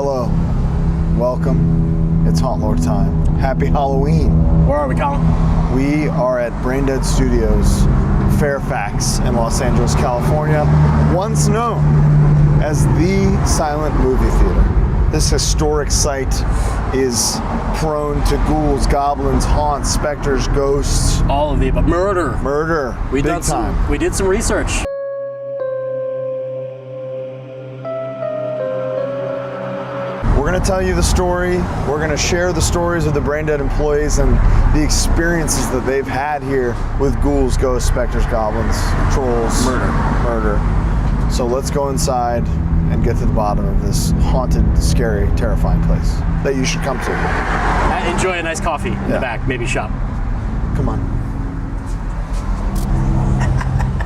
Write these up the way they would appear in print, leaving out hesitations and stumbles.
Hello. Welcome. It's HauntLore time. Happy Halloween. Where are we, Colin? We are at Braindead Studios, Fairfax in Los Angeles, California, once known as the silent movie theater. This historic site is prone to ghouls, goblins, haunts, specters, ghosts. All of the above. Murder. We big time. We did some research. We're going to tell you the story. We're going to share the stories of the Braindead employees and the experiences that they've had here with ghouls, ghosts, specters, goblins, trolls, murder. So let's go inside and get to the bottom of this haunted, scary, terrifying place that you should come to. Enjoy a nice coffee in the back, maybe shop. Come on.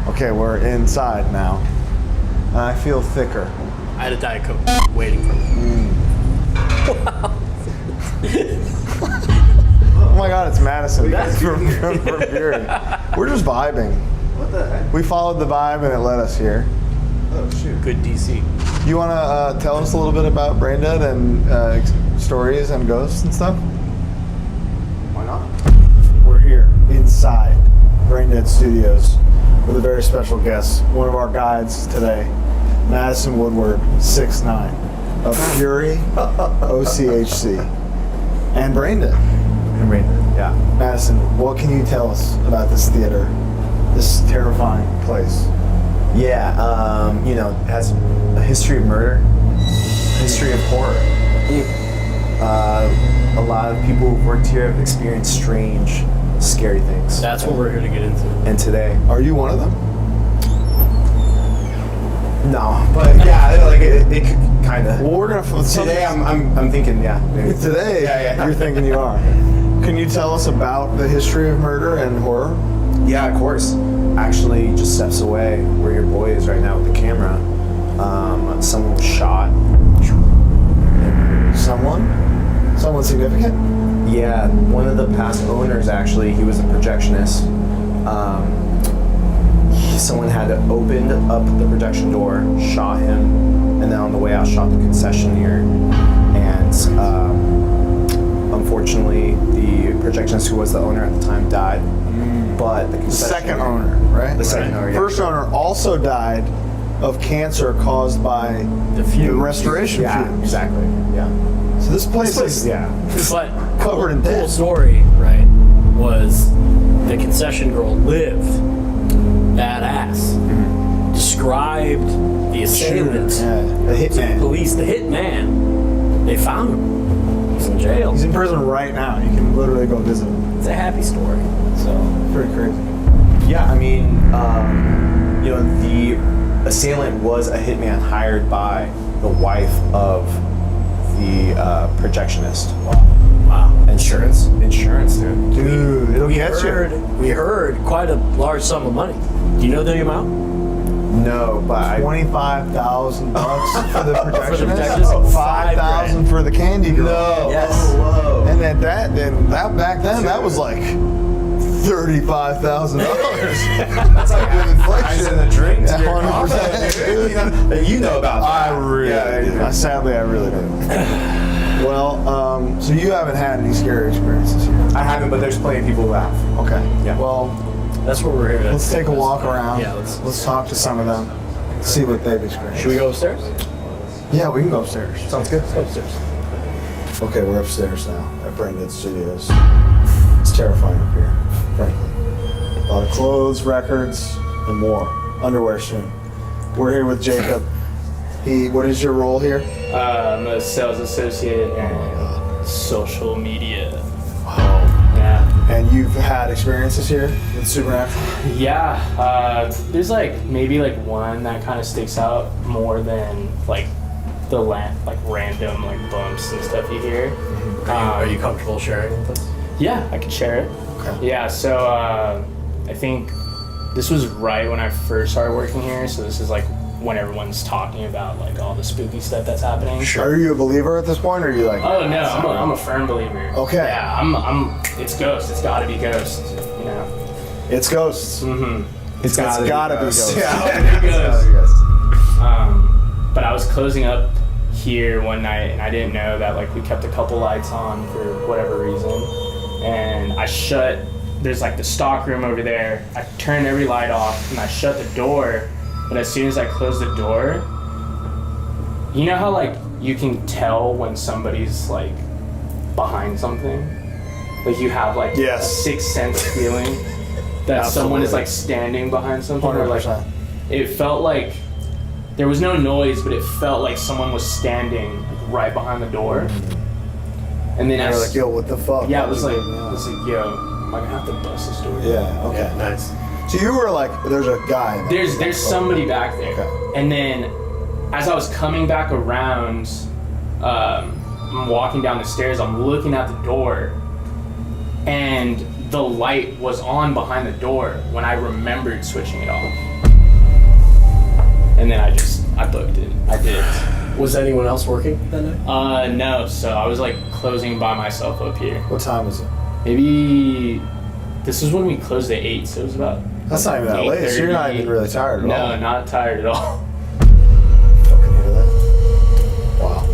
Okay, we're inside now. I feel thicker. I had a Diet Coke waiting for me. Wow. Oh my God, it's Madison from Fury. We're just vibing. What the heck? We followed the vibe and it led us here. Oh, shoot. Good DC. You want to tell us a little bit about Braindead and stories and ghosts and stuff? Why not? We're here inside Braindead Studios with a very special guest, one of our guides today, Madison Woodward, 6'9", of Fury, OCHC, and Braindead. Yeah. Madison, what can you tell us about this theater, this terrifying place? Yeah, it has a history of murder, a history of horror. A lot of people who've worked here have experienced strange, scary things. That's what we're here to get into. And today, Are you one of them? no, but yeah, like it could kind of. Well, we're gonna. Today, I'm thinking, yeah. Maybe. Today, Yeah. you're thinking you are. Can you tell us about the history of murder and horror? Yeah, of course. Actually, just steps away where your boy is right now with the camera. Someone was shot. Someone significant? Yeah, one of the past owners, actually, he was a projectionist. Someone had opened up the projection door, shot him, and then on the way out shot the concessionaire. And unfortunately, the projectionist who was the owner at the time died. But the Second owner, right? The second owner, yeah. First owner also died of cancer caused by the restoration Yeah, fumes. exactly. Yeah. So this place is But covered in the death. whole story, right, was the concession girl lived. Badass. Described the assailant the to the hitman. police, the hitman. They found him. He's in jail. He's in prison right now. You can literally go visit him. It's a happy story. So pretty crazy. Yeah, I mean, the assailant was a hitman hired by the wife of the projectionist. Wow. Insurance, dude. Dude, it'll get you. We heard quite a large sum of money. Do you know the amount? No, but $25,000 for the projectionist. projectionist? 5,000 for the candy girl. No. Yes. Whoa. And then that back then that was like $35,000. That's like with inflation and the drink to your 100%. coffee. You know about that. I really do. Sadly, I really do. Well, so you haven't had any scary experiences here? I haven't, but there's plenty of people who have. Okay. Yeah. Well, That's what we're here to. let's take a walk around. Yeah, let's talk to some of them, see what they've experienced. Should we go upstairs? Yeah, we can go upstairs. Sounds good. Let's go upstairs. Okay, we're upstairs now at Braindead Studios. It's terrifying up here, frankly. A lot of clothes, records, and more. Underwear soon. We're here with Jacob. What is your role here? I'm a sales associate and social media. Oh. Yeah. And you've had experiences here with Supernatural? Yeah. There's maybe one that kind of sticks out more than the random bumps and stuff you hear. Are you comfortable sharing with us? Yeah, I can share it. Okay. Yeah. So I think this was right when I first started working here. So this is when everyone's talking about all the spooky stuff that's happening. Sure. Are you a believer at this point, or are you like? Oh no, I'm a firm believer. Okay. Yeah, I'm. It's ghosts. It's got to be ghosts. You know. It's ghosts. Mm-hmm. It's gotta be ghosts. Yeah, ghosts. But I was closing up here one night and I didn't know that like we kept a couple lights on for whatever reason, and I shut. There's like the stock room over there. I turned every light off and I shut the door. But as soon as I closed the door, you know how like you can tell when somebody's like behind something? Like you have like a sixth sense feeling that someone is like standing behind something. 100%. Or like it felt like there was no noise, but it felt like someone was standing right behind the door. And then I was like, yo, what the fuck? Yeah, it was like, yo, am I gonna have to bust this door? Yeah, okay. Yeah, nice. So you were like, there's a guy in there. There's somebody back there. Okay. And then as I was coming back around, I'm walking down the stairs, I'm looking at the door, and the light was on behind the door when I remembered switching it off. And then I booked it. I did. Was anyone else working that night? No, so I was like closing by myself up here. What time was it? Maybe, this was when we closed at 8, so it was about... That's not even that late, so you're not even really tired at all. No, not tired at all. Fucking hear that? Wow.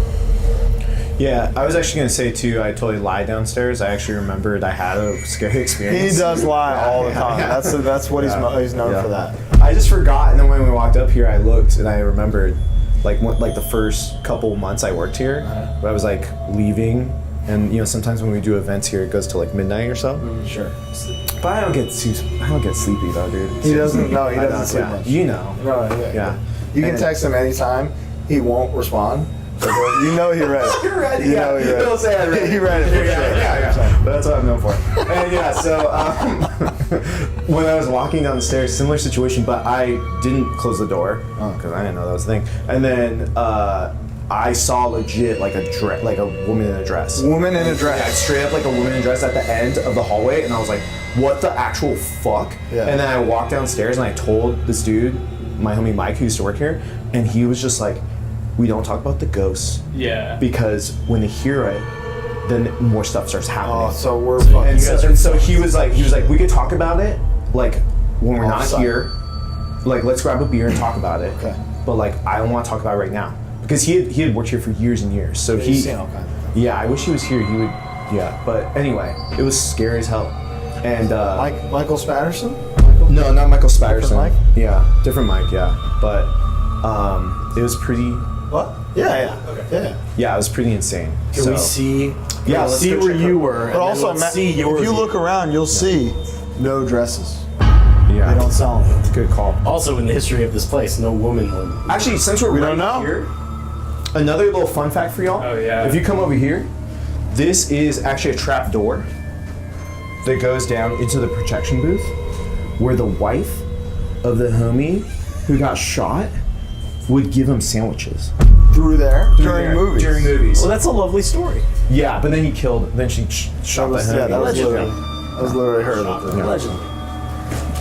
Yeah, I was actually gonna say too. I totally lied downstairs. I actually remembered I had a scary experience. He does lie all the time. Yeah. That's what he's known Yeah. for that. I just forgot, and then when we walked up here, I looked and I remembered, like the first couple months I worked here, I was like leaving, and you know sometimes when we do events here, it goes to like midnight or so. Sure. But I don't get sleepy though, dude. He doesn't. No, he I doesn't don't, sleep yeah. much. You know. No, Yeah. You can And- text him anytime. He won't respond. But you know he read it. You're ready. You Yeah. know he read it. Don't say I read it. He read it for Yeah, sure. yeah. But that's what I'm known for. And yeah, so when I was walking down the stairs, similar situation, but I didn't close the door because I didn't know that was a thing. And then I saw legit like a woman in a dress. Woman in a Yeah, dress. straight up like a woman in a dress at the end of the hallway, and I was like, "What the actual fuck?" Yeah. And then I walked downstairs and I told this dude, my homie Mike, who used to work here, and he was just like, "We don't talk about the ghosts Yeah. because when they hear it, then more stuff starts happening." Oh, so we're fucking. and so he was like, "We could talk about it like when we're not Offside. here. Like let's grab a beer and talk about it. Okay. But like I don't want to talk about it right now because he had worked here for years and years. So He's seen all kinds of things. yeah, I wish he was here. He would, yeah. But anyway, it was scary as hell. And Michael Spatterson? no, not Michael Spatterson. Mike? Yeah, different Mike. Yeah, but it was pretty. What? Yeah. Okay. Yeah. Yeah, it was pretty insane. Can so, we see? Yeah, let's let's see go where check you out- were. But and also, then let's see yours. if you look around, you'll see no dresses. Yeah, They don't sell them. good call. Also, in the history of this place, no woman would. Actually, since we're We right don't know. here, another little fun fact for y'all. Oh, yeah. If you come over here, this is actually a trap door that goes down into the protection booth, where the wife of the homie who got shot would give him sandwiches Through there? During movies. During movies. Well, that's a lovely story. Yeah, but then he killed. Then she shot the homie. that was Legendary. literally her. that did it. Legend.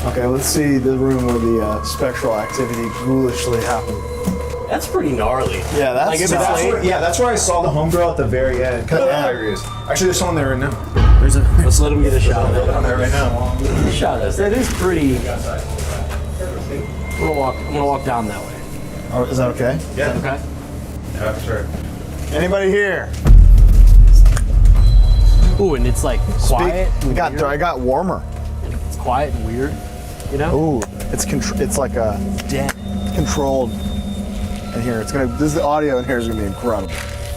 Okay, let's see the room where the spectral activity ghoulishly happened. That's pretty gnarly. Yeah, that's Like, if it's nuts. late- That's where I saw the homegirl at the very end. Actually, there's someone there right now. Let's let him get a shot. On there right now. Shot us. That is pretty. I'm gonna walk down that way. Oh, is that okay? Yeah. Okay. Yeah, for sure. Anybody here? Ooh, and it's like quiet. It and got, weird. I got warmer. It's quiet and weird. You know? Ooh, it's like a Dead. controlled in here. The audio in here is gonna be incredible.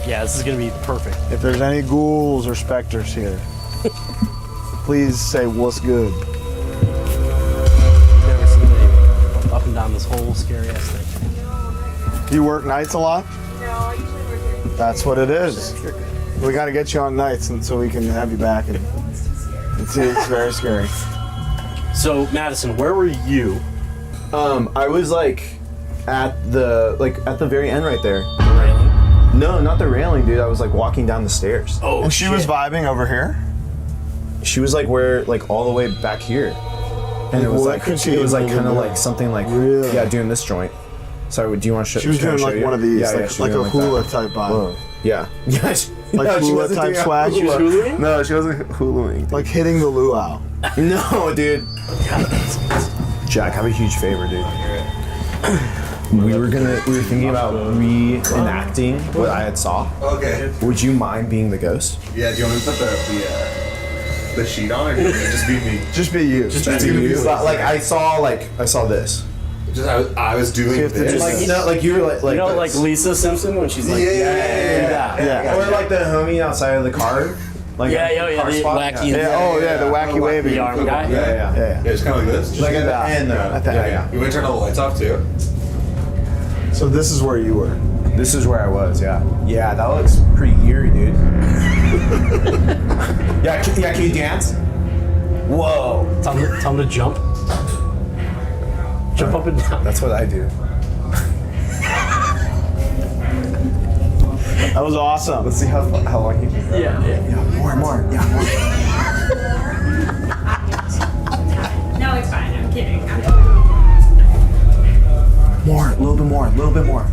Yeah, this is gonna be perfect. If there's any ghouls or specters here, please say what's good. Never seen anything up and down this whole scary ass thing. Do you work nights a lot? No, I usually work here. That's what it is. We got to get you on nights, and so we can have you back. And it's very scary. So, Madison, where were you? I was like at the very end right there. Railing. No, not the railing, dude. I was like walking down the stairs. Oh, And she was vibing over here. She was like all the way back here. And it was What like could she it was like even kind of do? like something like Really? yeah, doing this joint. Sorry, do you want to show? She was can I doing show like you? one of these, Yeah, like, she was like a doing hula that. type vibe. Whoa. Yeah. Yeah. Like no, she hula wasn't type doing a swag? She was hula. huluing? No, she wasn't huluing. Like hitting the luau. No, dude. Jack, have a huge favor, dude. We were thinking about reenacting what I had saw. Okay. Would you mind being the ghost? Yeah, do you want me to put the sheet on, or just be me? Just be you. Just you. Like I saw this. Just I was doing See if this. there's- Like like you were like You know, like Lisa Simpson when she's like, Yeah. or like the homie outside of the car. Like yeah, at yeah, the yeah, car the spot. wacky, Yeah, the wacky waving. the arm guy. Yeah. Yeah. Yeah, just kind of like this. Like at the that. end though. At the end. You want to turn all the lights off too? So this is where you were. This is where I was, yeah. Yeah, that looks pretty eerie, dude. yeah, can you dance? Whoa. Tell him to jump. Jump up and down. That's what I do. That was awesome. Let's see how long he can go. Yeah. Yeah, more. Yeah, more. No, it's fine. I'm kidding. More, a little bit more.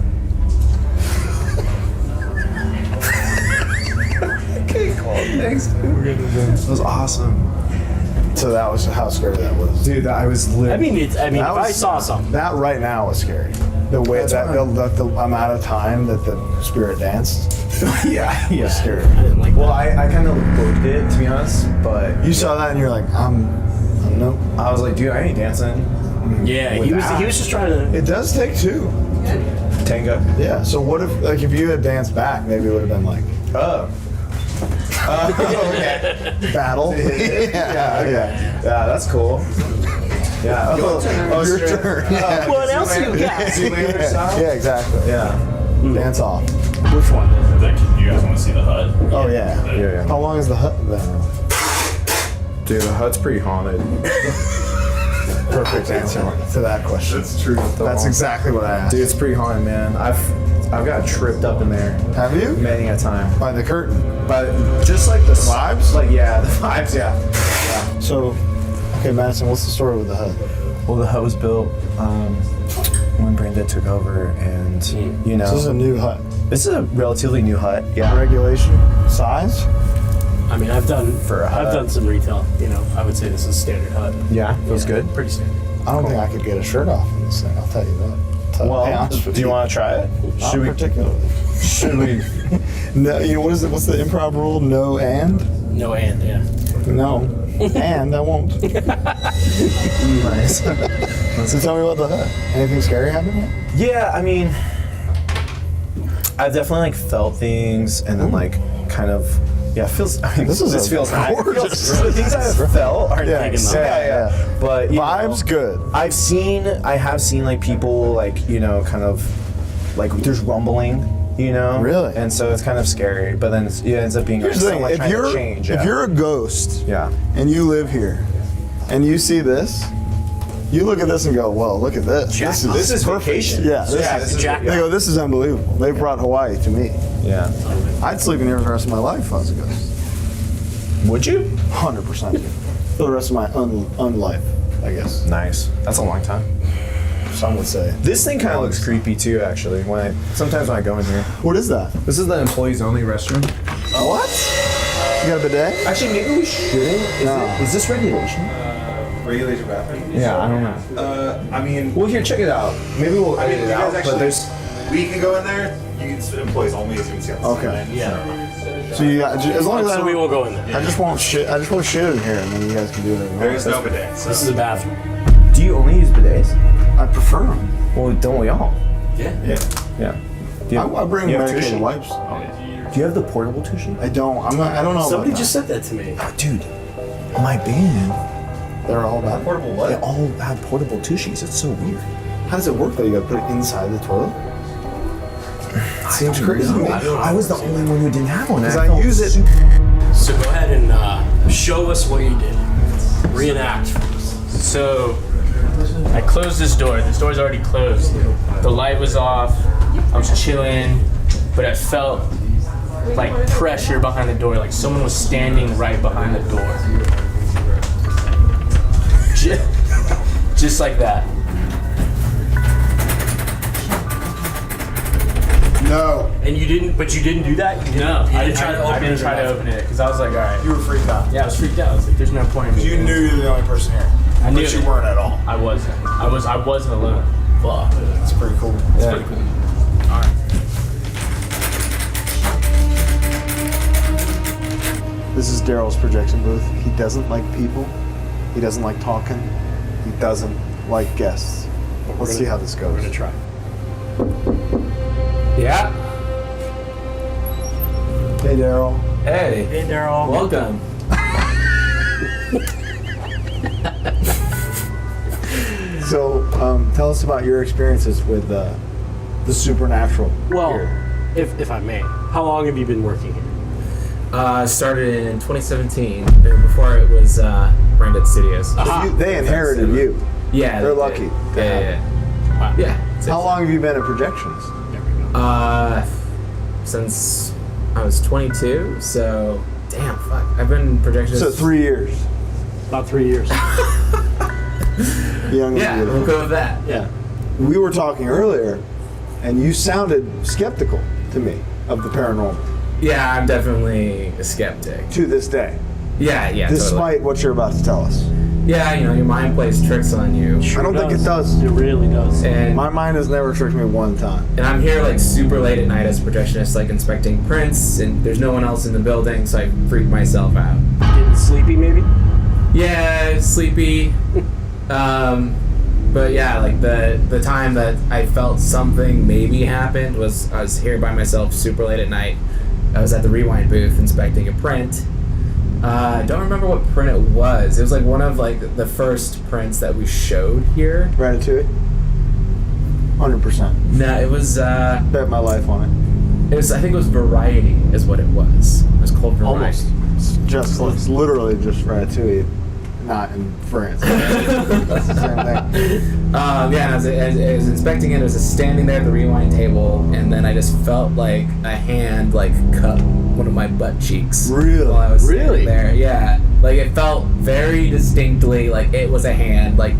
Okay, cool. Thanks, dude. That was awesome. So that was how scary that was. Dude, I was lit. I mean, if I saw something. That right now was scary. The way that the amount of time that the spirit danced yeah. was scary. I didn't like Well, I kind of booked it, to be honest, but You saw that and you're like, nope. I was like, dude, I ain't dancing. Yeah, he was just trying to. It does take two. Tango. Yeah. So what if you had danced back, maybe it would have been like Oh. Okay. battle. Yeah, that's cool. Yeah. Oh, Your turn. Yeah. What else you got? Zoolander style? Yeah, exactly. Yeah. Dance off. Which one? You guys want to see the hut? Oh yeah. Yeah. How long is the hut then? Dude, the hut's pretty haunted. Perfect answer to that question. That's true. That's exactly what I asked. Dude, it's pretty haunted, man. I've got tripped up in there Have you? many a time. By the curtain. But just like the Vibes? Like, yeah, the vibes, yeah. So, okay, Madison, what's the story with the hut? Well, the hut was built when Brenda took over, and, you know. This is a new hut. This is a relatively new hut, yeah. Regulation size? I mean, I've done For a hut. I've done some retail. You know, I would say this is standard hut. Yeah, feels good. Pretty standard. I don't think I could get a shirt off in this thing, I'll tell you that. Be honest with do you want to try it? Not particularly. Should we? No, you know, what's the improv rule? No and? No and yeah. No. And I won't. Nice. So tell me about the hut. Anything scary happen yet? Yeah, I mean, I've definitely like felt things, and then like kind of, yeah, it feels. I mean, This is feels nice. gorgeous. The things I've felt are Yeah, nice. yeah. But you Vibes know, good. I have seen like people like, you know, kind of like there's rumbling, you know. Really? And so it's kind of scary, but then it ends up being Here's the thing, someone if trying to you're change. if you're a ghost yeah. and you live here and you see this, you look at this and go, "Whoa, look at this! This is vacation. Yeah, this is. Jack- They go, "This is unbelievable." They brought Hawaii to me. Yeah. I'd sleep in here for the rest of my life if I was a ghost. Would you? 100%. For the rest of my unlife, I guess. Nice. That's a long time. Some would say. This thing kind of looks creepy too, actually. Sometimes when I go in here. What is that? This is the employees only restroom. What? You got a bidet? Actually, maybe we shouldn't. Is this regulation? Regulation bathroom. Yeah, I don't know. I mean, Well, here, check it out. Maybe we'll edit it out. But there's. we can go in there. You can employees only, as you can see on the Okay. Yeah. So you got, as long as So we won't go in there. I just won't shit. I just won't shit in here, and then you guys can do whatever. There is no bidet. So. This is a bathroom. Do you only use bidets? I prefer them. Well, don't we all? Yeah. Yeah. Do you, I bring you have medicated tushy? wipes. Do you have the portable tushy? I don't. I don't know. Somebody about just said that to me. Dude, my band, that. They're all bad. Portable they what? all have portable tushies. It's so weird. How does it work though? You gotta put it inside the toilet. Seems crazy to me. I was the only one who didn't have one. Because and I use it. So go ahead and show us what you did. Reenact. So I closed this door. This door's already closed. The light was off. I was chilling, but I felt like pressure behind the door, like someone was standing right behind the door. Just like that. No. And you didn't do that? You didn't, I didn't try to open it because I was like, all right. You were freaked out. Yeah, I was freaked out. I was like, there's no point in me. You knew you were the only person here. I knew But you it. weren't at all. I wasn't. I wasn't alone. Fuck. It's pretty cool. It's pretty cool. All right. This is Daryl's projection booth. He doesn't like people. He doesn't like talking. He doesn't like guests. Let's see how this goes. We're gonna try. Yeah. Hey, Daryl. Hey. Hey, Daryl. Welcome. So, tell us about your experiences with the supernatural. Well, here. if I may, how long have you been working here? Started in 2017. Before it was Branded Studios. So they inherited you. Yeah. They're they lucky. did. to have you. Yeah. Yeah. How long have you been in projections? There we go. Since I was 22. So, damn, fuck. I've been projectionist. So 3 years. About 3 years. Young and Yeah, we'll beautiful. go with that. Yeah. We were talking earlier, and you sounded skeptical to me of the paranormal Yeah, I'm definitely a skeptic. to this day, Yeah, despite what you're about to tell us. totally. Yeah, you know, your mind plays tricks on you. I don't think it does. It really does. And My mind has never tricked me one time. And I'm here like super late at night as a projectionist, like inspecting prints, and there's no one else in the building, so I freak myself out. Getting sleepy, maybe? Yeah, sleepy. But yeah, like the time that I felt something maybe happened was I was here by myself super late at night. I was at the rewind booth inspecting a print. I don't remember what print it was. It was like one of like the first prints that we showed here. Ratatouille? 100%. No, it was Bet my life on it was I think it was Variety is what it was. It was called Variety. Almost. it. It's literally just Ratatouille, not in France. That's the same thing. Yeah, and I was inspecting it. I was just standing there at the rewind table, and then I just felt like a hand like cup one of my butt cheeks. Really? While I was standing Really? there, yeah. Like it felt very distinctly like it was a hand, like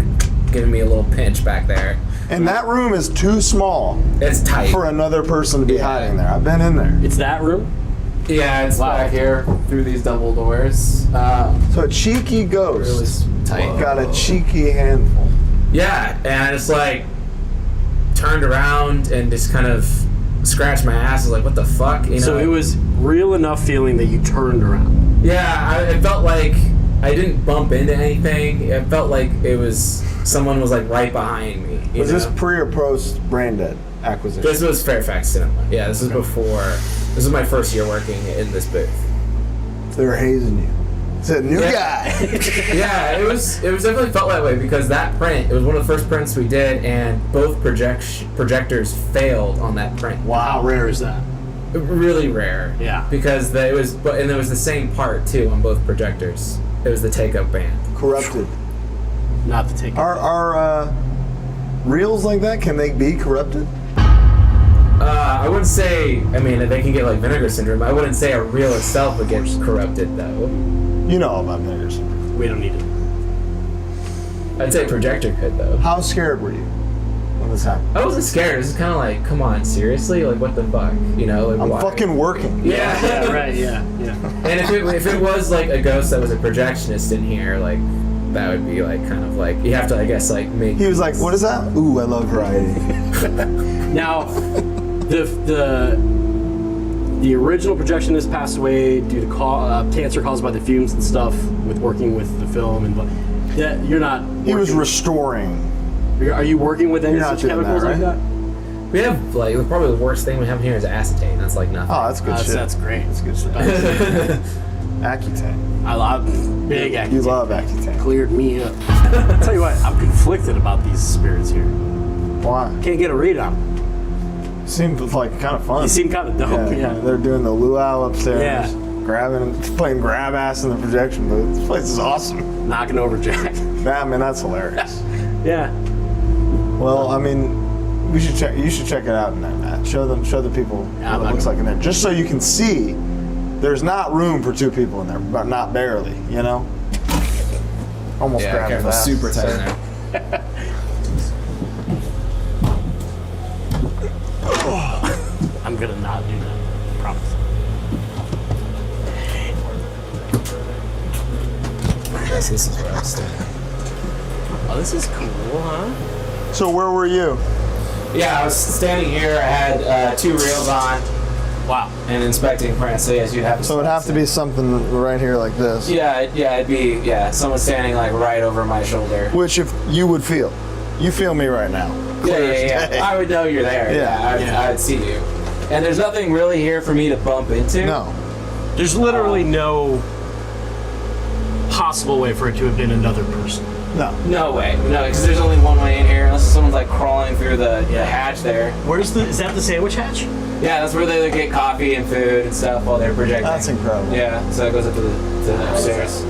giving me a little pinch back there. And that room is too small It's tight. for another person to be Yeah. hiding there. I've been in there. It's that room? Yeah, it's Wow. back here through these double doors. So a cheeky ghost Really tight. got a cheeky handful. Yeah, and I just like turned around and just kind of scratched my ass. I was like, "What the fuck?" You know. So it was real enough feeling that you turned around. Yeah, it felt like I didn't bump into anything. It felt like it was someone was like right behind me. You Was know? this pre or post Brain Dead acquisition? This was Fairfax Cinema. Yeah, this was before. This was my first year working in this booth. They were hazing you. It's a new guy. Yeah, it was definitely felt that way because that print. It was one of the first prints we did, and both projectors failed on that print. Wow, how rare is that? Really rare. Yeah. Because it was, and it was the same part too on both projectors. It was the take-up band. Corrupted. Not to take it. Are reels like that? Can they be corrupted? I wouldn't say. I mean, they can get like vinegar syndrome. I wouldn't say a reel itself would get corrupted though. You know about vinegar syndrome. We don't need it. I'd say projector could though. How scared were you when this happened? I wasn't scared. It was kind of like, come on, seriously, like what the fuck, you know? Like, I'm why? fucking working. Yeah. Yeah, right, yeah. And if it was like a ghost that was a projectionist in here, like that would be like kind of like you have to, I guess, like make. He was like, "What is that?" Ooh, I love variety. Now, the original projectionist passed away due to cancer caused by the fumes and stuff with working with the film and yeah, you're not. He was working- restoring. Are you working with any You're not such doing chemicals that, like right? that? We have like probably the worst thing we have here is acetane. That's like nothing. Oh, that's good shit. That's great. That's good shit. Accutane. I love big Accutane. You love Accutane. Cleared me up. I'll tell you what, I'm conflicted about these spirits here. Why? Can't get a read on them. Seemed like kind of fun. You seem kind of dope. Yeah. They're doing the luau upstairs. Yeah. Playing grab ass in the projection booth. This place is awesome. Knocking over Jack. Nah, man, that's hilarious. Yeah. Well, I mean, you should check it out in there, Matt. Show the people Yeah, I'm what it not looks gonna- like in there, just so you can see. There's not room for two people in there, but not barely. You know. Almost Yeah, grabbed careful, his ass. super tight in there. I'm gonna not do that. I promise. This is where I was standing. Oh, this is cool, huh? So where were you? Yeah, I was standing here. I had 2 reels on. Wow. And inspecting prints. So yes, you'd have to. So it'd have to be something right here like this. Yeah, it'd be someone standing like right over my shoulder. Which if you would feel. You feel me right now. Yeah. I would know you're there. Yeah. I'd see you. And there's nothing really here for me to bump into. No. There's literally no possible way for it to have been another person. No. No way. No, because there's only one way in here unless someone's like crawling through the hatch there. Is that the sandwich hatch? Yeah, that's where they get coffee and food and stuff while they're projecting. That's incredible. Yeah, so it goes up to the upstairs.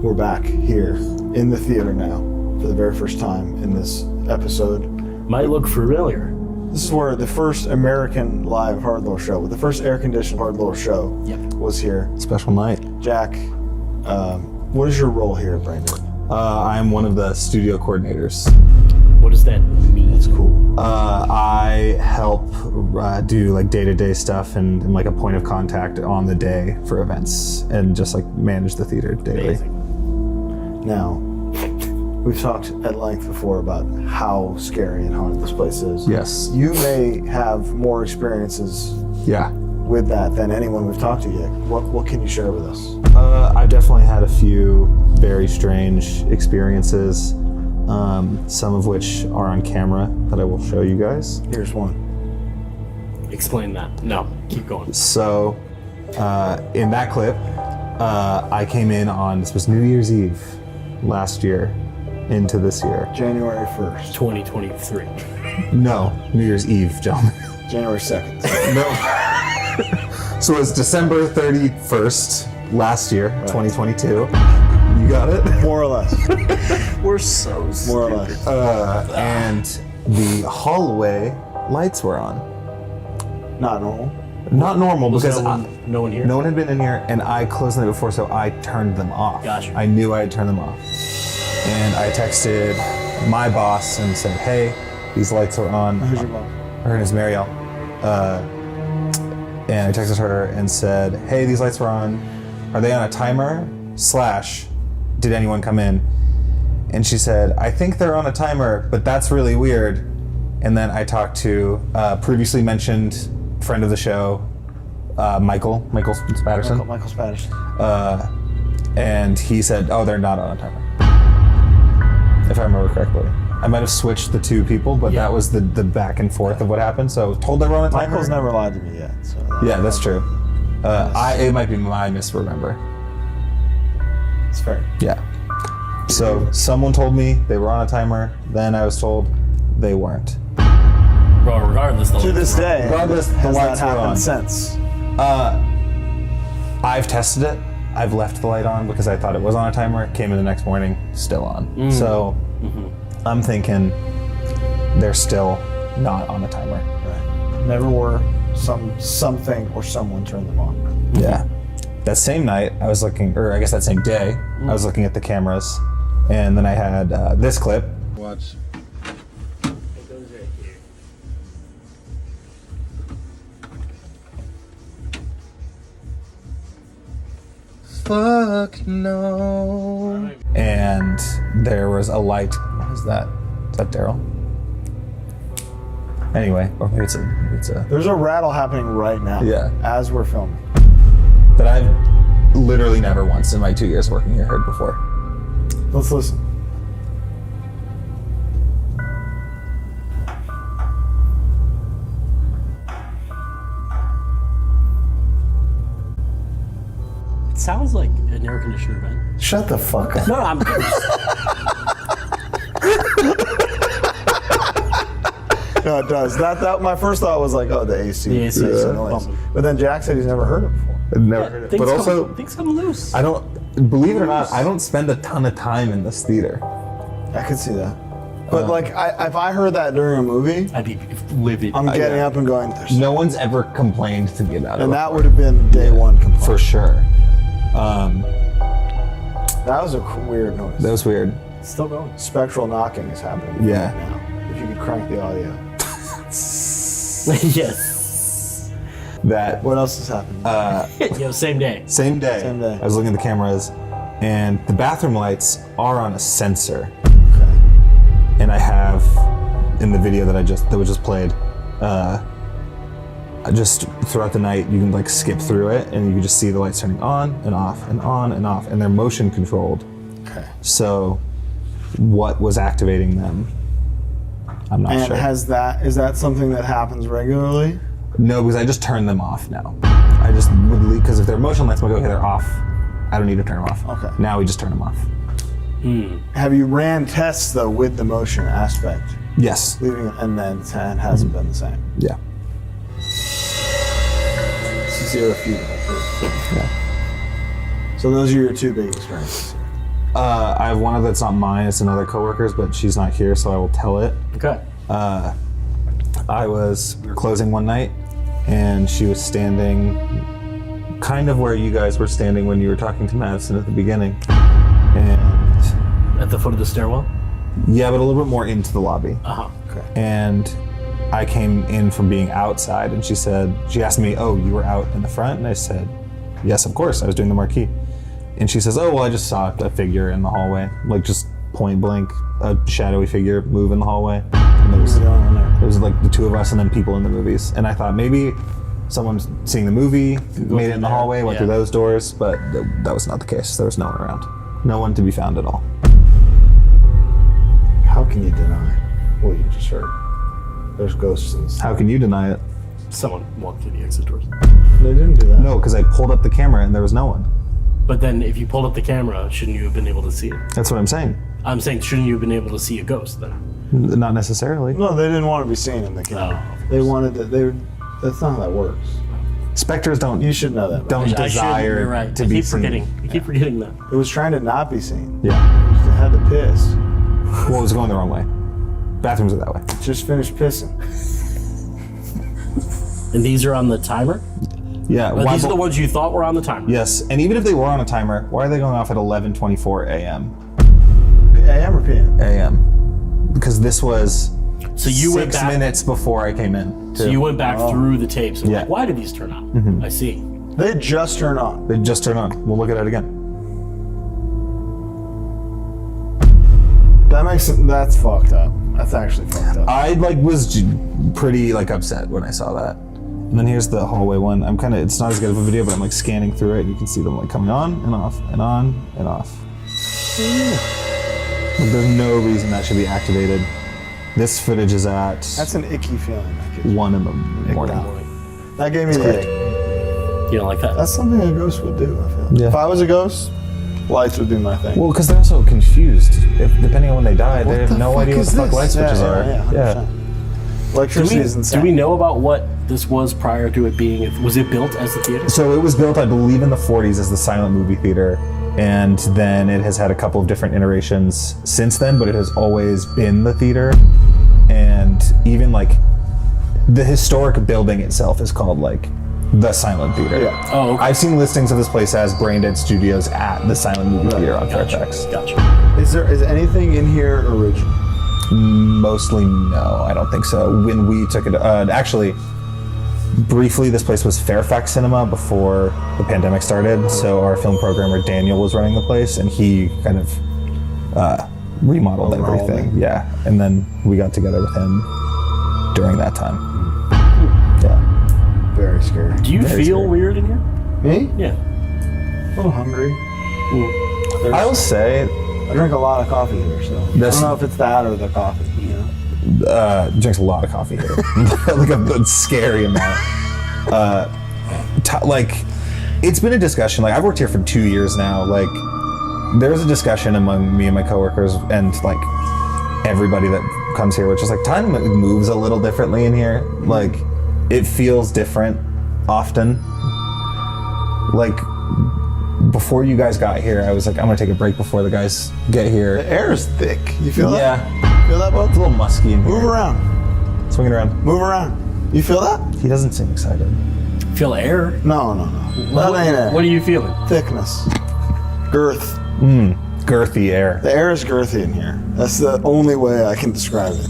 We're back here in the theater now for the very first time in this episode. Might look familiar. This is where the first American live HardLore show, the first air-conditioned HardLore show was here. Special night. Jack, what is your role here, Brandon? I'm one of the studio coordinators. What does that mean? That's cool. I help do like day-to-day stuff and am like a point of contact on the day for events and just like manage the theater daily. Amazing. Now, we've talked at length before about how scary and haunted this place is. Yes. You may have more experiences Yeah. with that than anyone we've talked to yet. What can you share with us? I've definitely had a few very strange experiences, some of which are on camera that I will show you guys. Here's one. Explain that. No, keep going. So, in that clip, I came in on, this was New Year's Eve last year into this year. January 1st. 2023. No, New Year's Eve, gentlemen. January 2nd. No. So it's December 31st last year, 2022. You got it? More or less. We're so More or less. And the hallway lights were on. Not normal. Not normal because no one here? no one had been in here, and I closed the night before, so I turned them off. Gotcha. I knew I had turned them off. And I texted my boss and said, hey, these lights are on. Who's your boss? Her name is Marielle. And I texted her and said, hey, these lights were on. Are they on a timer? / did anyone come in? And she said, I think they're on a timer, but that's really weird. And then I talked to previously mentioned friend of the show, Michael Spatterson. Michael Spatterson. And he said, oh, they're not on a timer. If I remember correctly. I might have switched the 2 people, but that was the back and forth of what happened. So I was told they were on a timer. Michael's never lied to me yet. So Yeah, that's true. It might be my misremember. it's fair. Yeah. So someone told me they were on a timer. Then I was told they weren't. Well, regardless, To this day, Regardless, the has that lights were happened on. since? I've tested it. I've left the light on because I thought it was on a timer. Came in the next morning, still on. So I'm thinking they're still not on a timer. Right. Never were. Something or someone turned them on. Yeah. That same night, I was looking, or I guess that same day, I was looking at the cameras, and then I had this clip. Watch. It goes right here. Fuck no. And there was a light. What is that? Is that Daryl? Anyway, or maybe it's a There's a rattle happening right now. Yeah. As we're filming. that I've literally never once in my 2 years working here heard before. Let's listen. It sounds like an air conditioner vent. Shut the fuck up. No, I'm. No, it does. That my first thought was like, oh, the AC. The AC, makes a yeah. noise. But then Jack said he's never heard it before. I've never heard it. Things But also, things come loose. I don't, believe it or not, I don't spend a ton of time in this theater. I could see that. But like, if I heard that during a movie, I'd be livid. I'm getting up and going. There's No one's ever complained to me about it. and that would have been day one complaint. for sure. That was a weird noise. That was weird. Still going. Spectral knocking is happening Yeah. right now. If you could crank the audio. Yes. That What else is happening? Yo, same day. same day, Same day. I was looking at the cameras, and the bathroom lights are on a sensor. Okay. And I have have in the video that was just played. Just throughout the night, you can like skip through it, and you can just see the lights turning on and off and on and off, and they're motion controlled. Okay. So, what was activating them? I'm not sure. And is that something that happens regularly? No, because I just turn them off now. I just would leave, because if they're motion lights, I'm like, okay, they're off. I don't need to turn them off. Okay. Now we just turn them off. Have you ran tests though with the motion aspect? Yes. Leaving it, and then it hasn't been the same. Yeah. Zero feedback. Yeah. So those are your two big experiences. I have one that's not mine, it's another coworker's, but she's not here, so I will tell it. Okay. We were closing one night, and she was standing kind of where you guys were standing when you were talking to Madison at the beginning. And At the foot of the stairwell? yeah, but a little bit more into the lobby. Uh-huh. Okay. And I came in from being outside, and she asked me, oh, you were out in the front? And I said, yes, of course, I was doing the marquee. And she says, oh, well, I just saw a figure in the hallway, like just point blank, a shadowy figure move in the hallway. And it was like the two of us and then people in the movies. And I thought maybe someone's seeing the movie, made it in the hallway, went through those doors, but that was not the case. There was no one around. No one to be found at all. How can you deny what you just heard? There's ghosts in this. How can you deny it? Someone walked through the exit doors. They didn't do that. No, because I pulled up the camera and there was no one. But then if you pulled up the camera, shouldn't you have been able to see it? That's what I'm saying. I'm saying, shouldn't you have been able to see a ghost then? Not necessarily. No, they didn't want to be seen in the camera. They wanted to. That's not how that works. Specters don't. You should know that. Don't desire You're right. to I be keep seen. forgetting. I keep forgetting that. It was trying to not be seen. Yeah. It had to piss. Well, it was going the wrong way. Bathrooms are that way. Just finished pissing. And these are on the timer? Yeah. But these are the ones you thought were on the timer? Yes, and even if they were on a timer, why are they going off at 11:24 a.m.? AM or PM? A.m. Because this was So you went 6 back, minutes before I came in. So you went back through the tapes and were Yeah. like, why did these turn on? I see. They just turned on. They just turned on. We'll look at it again. That's fucked up. That's actually fucked up. I was pretty upset when I saw that. And then here's the hallway one. It's not as good of a video, but I'm scanning through it. And you can see them coming on and off and on and off. There's no reason that should be activated. This footage is at That's an icky feeling. That gives 1 in the morning. That gave me the ick. You don't like that? That's something a ghost would do, I feel. Yeah. If I was a ghost, lights would be my thing. Well, because they're also confused. Depending on when they die, they have no idea what the fuck light switches are. Yeah. Electricity is insane. Do we know about what this was prior to it being? Was it built as a theater? So it was built, I believe, in the 40s as the silent movie theater, and then it has had a couple of different iterations since then, but it has always been the theater. And even the historic building itself is called the Silent Theater. Yeah. Oh, okay. I've seen listings of this place as Braindead Studios at the Silent Movie Theater on Fairfax. Gotcha. Is anything in here original? Mostly no, I don't think so. When we took it, actually, briefly, this place was Fairfax Cinema before the pandemic started. So our film programmer Daniel was running the place, and he kind of remodeled everything. Yeah, and then we got together with him during that time. Yeah. Very scary. Do you feel weird in here? Me? Yeah. A little hungry. I will say, I drink a lot of coffee here, so I don't know if it's that or the coffee. drinks a lot of coffee here, a scary amount. It's been a discussion. I've worked here for 2 years now. There's a discussion among me and my coworkers and everybody that comes here, which is time moves a little differently in here. It feels different often. Before you guys got here, I was I'm gonna take a break before the guys get here. The air is thick. You feel that? Yeah. Feel that, Bo? It's a little musky in here. Move around. Swing it around. Move around. You feel that? He doesn't seem excited. Feel air? No. That ain't air. What are you feeling? Thickness. Girth. Girthy air. The air is girthy in here. That's the only way I can describe it.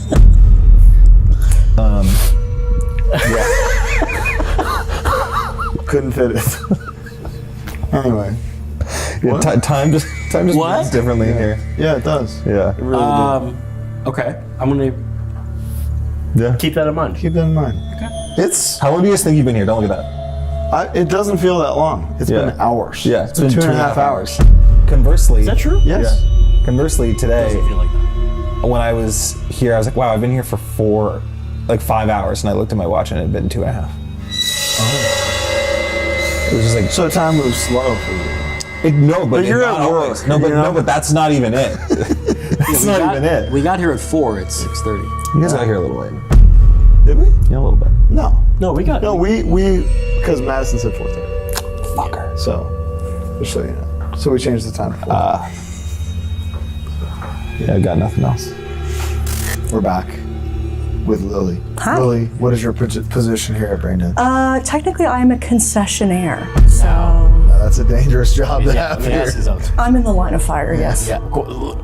Yeah. Couldn't fit it. Anyway. Yeah, time just moves differently in here. Yeah, it does. Yeah. It really does. Okay, I'm gonna Yeah. keep that in mind. Keep that in mind. It's How long do you guys think you've been here? Don't look at that. it doesn't feel that long. It's Yeah. been hours. Yeah, it's been 2.5 hours. Conversely, Is that true? Yes. Conversely, today, Doesn't feel like that. when I was here, I was like, wow, I've been here for 5 hours, and I looked at my watch and it had been 2.5. It was just like, So time moves slow for you. but you're not at work, always. No, but you know? no, but that's not even it. That's not even it. We got here at 4. It's 6:30. You guys got here a little late. Did we? Yeah, a little bit. No. No, we got. No, we because Madison said 4:30. Fucker. So, just so you know. So we changed the time to 4. Yeah, I got nothing else. We're back with Lily. Hi. Lily, what is your position here at Braindead? Technically, I'm a concessionaire, so Now, that's a dangerous job to Yeah, have let me ask here. you something. I'm in the line of fire. Yes. Yeah. Cool.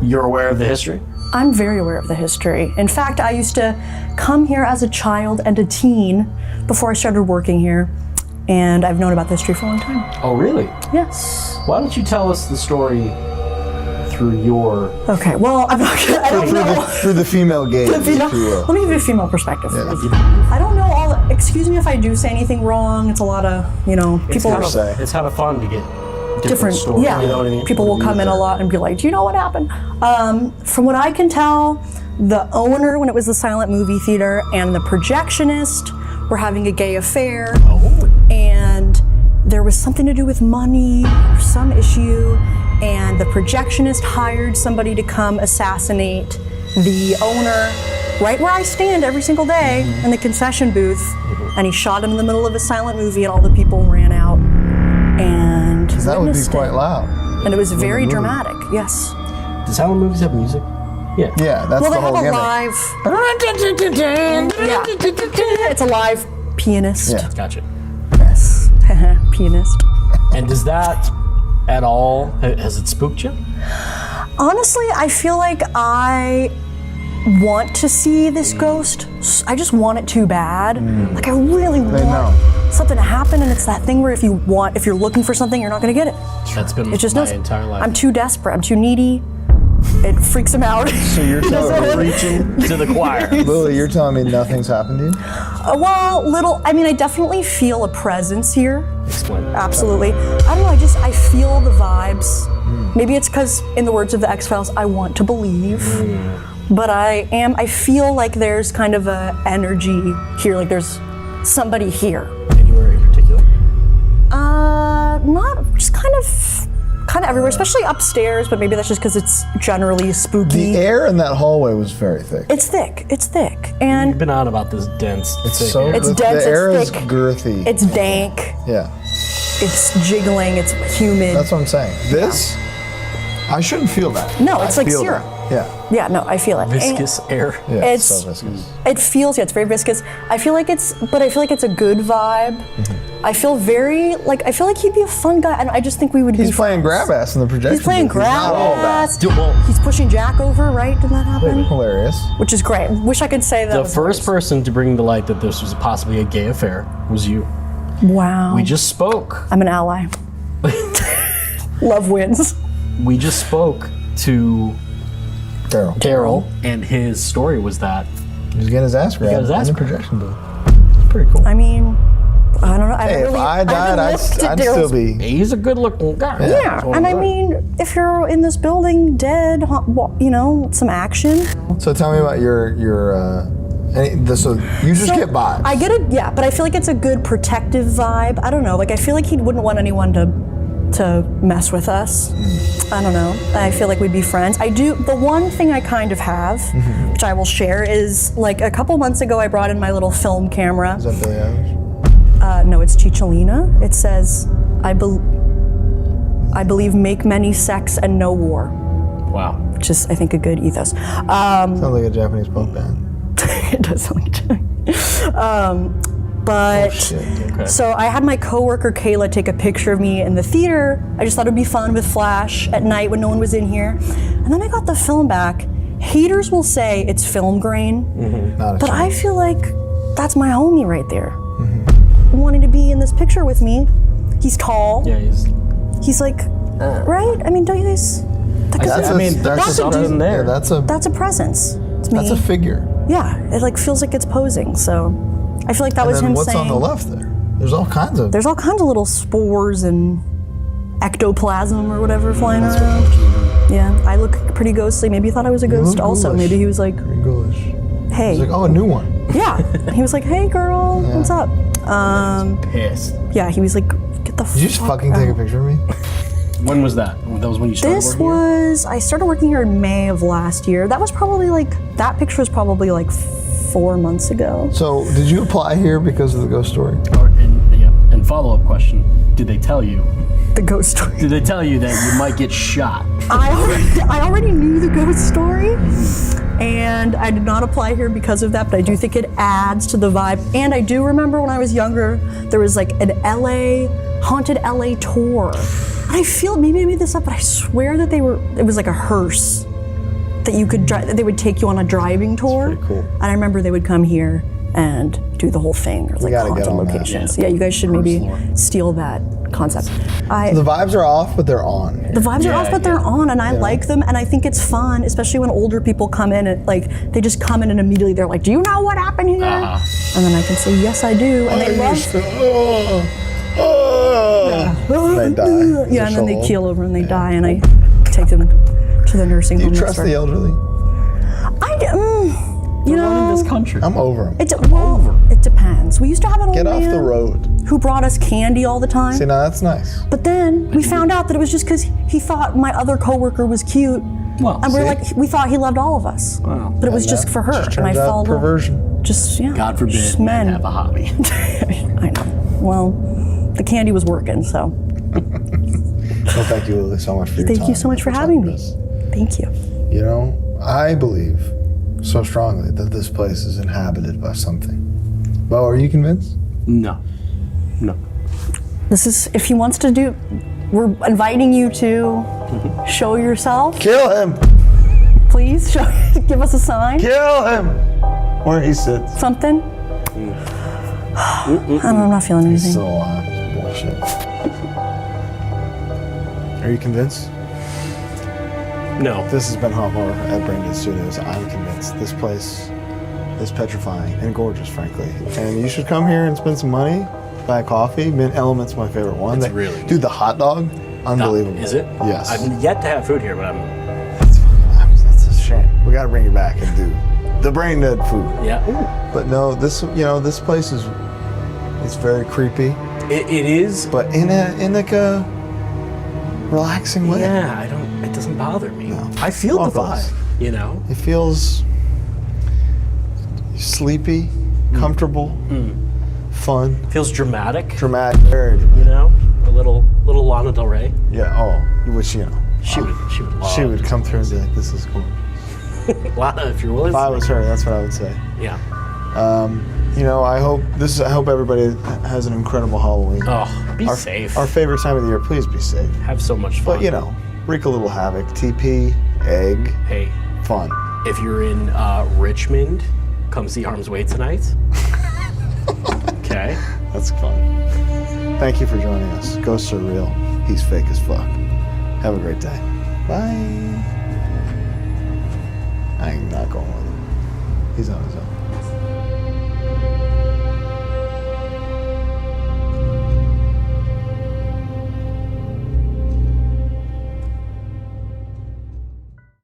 You're aware of the history? I'm very aware of the history. In fact, I used to come here as a child and a teen before I started working here, and I've known about the history for a long time. Oh, really? Yes. Why don't you tell us the story through your? Okay. Well, I'm not gonna. I don't know. Through the female gaze, if you Let will. me give you a female perspective. Yeah. I don't know all. Excuse me if I do say anything wrong. It's a lot of people. It's kind of fun to get Different, stories. yeah. You know what I mean? People will come in a lot and be like, "Do you know what happened?" From what I can tell, the owner, when it was the silent movie theater, and the projectionist were having a gay affair, and there was something to do with money or some issue, and the projectionist hired somebody to come assassinate the owner right where I stand every single day in the concession booth, and he shot him in the middle of a silent movie, and all the people ran out and That would be witnessed quite it. loud. And it was very dramatic, yes. Do silent movies have music? Yeah. Yeah, that's Well, the they whole have a gimmick. live. Yeah. It's a live pianist. Yeah. Gotcha. Yes. Pianist. And does that at all, has it spooked you? Honestly, I feel like I want to see this ghost. I just want it too bad. Like I really want something to happen, and it's that thing where if you're looking for something, you're not gonna get it. That's been It just my does. entire life. I'm too desperate. I'm too needy. It freaks him out. So you're telling me, to the choir. Lily, you're telling me nothing's happened to you? I mean, I definitely feel a presence here. Explain. Absolutely. I don't know, I feel the vibes. Maybe it's because, in the words of the X-Files, I want to believe. But I feel like there's kind of a energy here, like there's somebody here. Anywhere in particular? Just kind of everywhere, especially upstairs, but maybe that's just because it's generally spooky. The air in that hallway was very thick. It's thick, You've and been on about this dense. It's thick so air. It's the dense, it's air is thick. girthy. it's dank, Yeah, it's jiggling, it's humid. that's what I'm saying. This, I shouldn't feel that. No, it's I like feel syrup. that. Yeah, Yeah, no, I feel it. Viscous air. yeah. It's- so viscous. It feels, it's very viscous. I feel like it's a good vibe. I feel like he'd be a fun guy. I just think we would be He's playing grab ass in the projection. He's playing booth. He's not all grab that. ass. He's pushing Jack over, right? Didn't that happen? Hilarious. Which is great. Wish I could say that. The was first worse. person to bring to light that this was possibly a gay affair was you. Wow. We just spoke. I'm an ally. Love wins. We just spoke to Carol. and his story was that He's getting his ass grabbed got his ass in the grabbed. projection booth. It's pretty cool. I mean, I don't know. Hey, if I died, I'd still be. he's a good-looking guy. Yeah, That's what and I'm I saying. mean, if you're in this building dead, some action. So tell me about so you just get by. I get it, yeah, but I feel like it's a good protective vibe. I don't know, like I feel like he wouldn't want anyone to mess with us. I don't know. I feel like we'd be friends. I do. The one thing I kind of have, which I will share, is like a couple months ago I brought in my little film camera. Is that Billie Eilish? No, it's Chicholina. It says, I believe make many sex and no war, Wow. which is, I think, a good ethos. Sounds like a Japanese punk band. It does sound like but Okay. so I had my coworker Kayla take a picture of me in the theater. I just thought it'd be fun with flash at night when no one was in here. And then I got the film back. Haters will say it's film grain, Not a but fan. I feel like that's my homie right there. Wanting to be in this picture with me. He's tall. Yeah, he's He's like, right? I mean, don't you guys That's I mean, that's there's a something dude- there. That's a presence to me. That's a figure. Yeah, it like feels like it's posing. So I feel like that And was then him what's saying. on the left there? There's all kinds of. There's all kinds of little spores and ectoplasm or whatever flying That's around. what Yeah, I look pretty ghostly. Maybe he thought I was a You ghost look also. ghoulish. Maybe he was like, Very ghoulish. hey. He's like, oh, a new one. Yeah. He was like, hey girl, Yeah. what's up? Pissed. Yeah, he was like, get the Did you just fucking take a picture of me? When was that? That was when you started This working here? I started working here in May of last year. That was probably that picture was probably 4 months ago. So, did you apply here because of the ghost story? And follow-up question: did they tell you? The ghost story. Did they tell you that you might get shot? I already knew the ghost story, and I did not apply here because of that, but I do think it adds to the vibe. And I do remember when I was younger, there was an haunted LA tour. And I feel, maybe I made this up, but I swear that it was like a hearse that you could drive, that they would take you on a driving tour. That's pretty cool. And I remember they would come here and do the whole thing. Or We gotta haunted get on that. locations. Yeah, you guys should maybe steal that concept. The vibes are off, but they're on. The vibes are off, but they're on, and I like them, and I think it's fun, especially when older people come in and they just come in and immediately they're like, "Do you know what happened here?" And then I can say, "Yes, I do," and they love. They die. Yeah, and then they keel over and they die, and I take them to the nursing Do you home. trust the elderly? You know, running this country. I'm over them. It depends. We used to have an old Get off man the road. who brought us candy all the time. See, now that's nice. But then we found out that it was just because he thought my other coworker was cute. Well, and we thought he loved all of us. Wow. But it was just for her. Just And I turns out felt perversion. God forbid just men men. have a hobby. I know. Well, the candy was working, so. Well, thank you, Lily, so much for your time. Thank you so much for having me. Thank you. You know, I believe so strongly that this place is inhabited by something. Bo, are you convinced? No. This is, if he wants to do, we're inviting you to show yourself. Kill him! Please, give us a sign. Kill him! Where he sits. Something. I don't know, I'm not feeling He's anything. still alive. It's bullshit. Are you convinced? No. This has been HauntLore at Braindead Studios. I'm convinced this place is petrifying and gorgeous, frankly. And you should come here and spend some money, buy a coffee. Mint Element's my favorite one. It's really good. Dude, the hot dog, unbelievable. Is it? Yes. I've yet to have food here, but That's a shame. We got to bring it back and do the Braindead food. yeah. But no, this place is it's very creepy, It is. but in a relaxing way. Yeah, it doesn't bother me. No. I feel the Walk us. vibe, you know? It feels sleepy, comfortable, fun, Feels dramatic, dramatic, very dramatic. you know? A little Lana Del Rey. Yeah. Oh, which She would love. she would come through and be like, "This is cool." Lana, if you're willing. If I was her, that's what I would say. Yeah. You know, I hope everybody has an incredible Halloween. Oh, be our, safe. Our favorite time of the year. Please be safe. Have so much fun. But you know, wreak a little havoc. TP, egg, Hey, fun. if you're in Richmond, come see Harm's Way tonight. Okay. That's fun. Thank you for joining us. Ghosts are real. He's fake as fuck. Have a great day. Bye. I'm not going with him. He's on his own.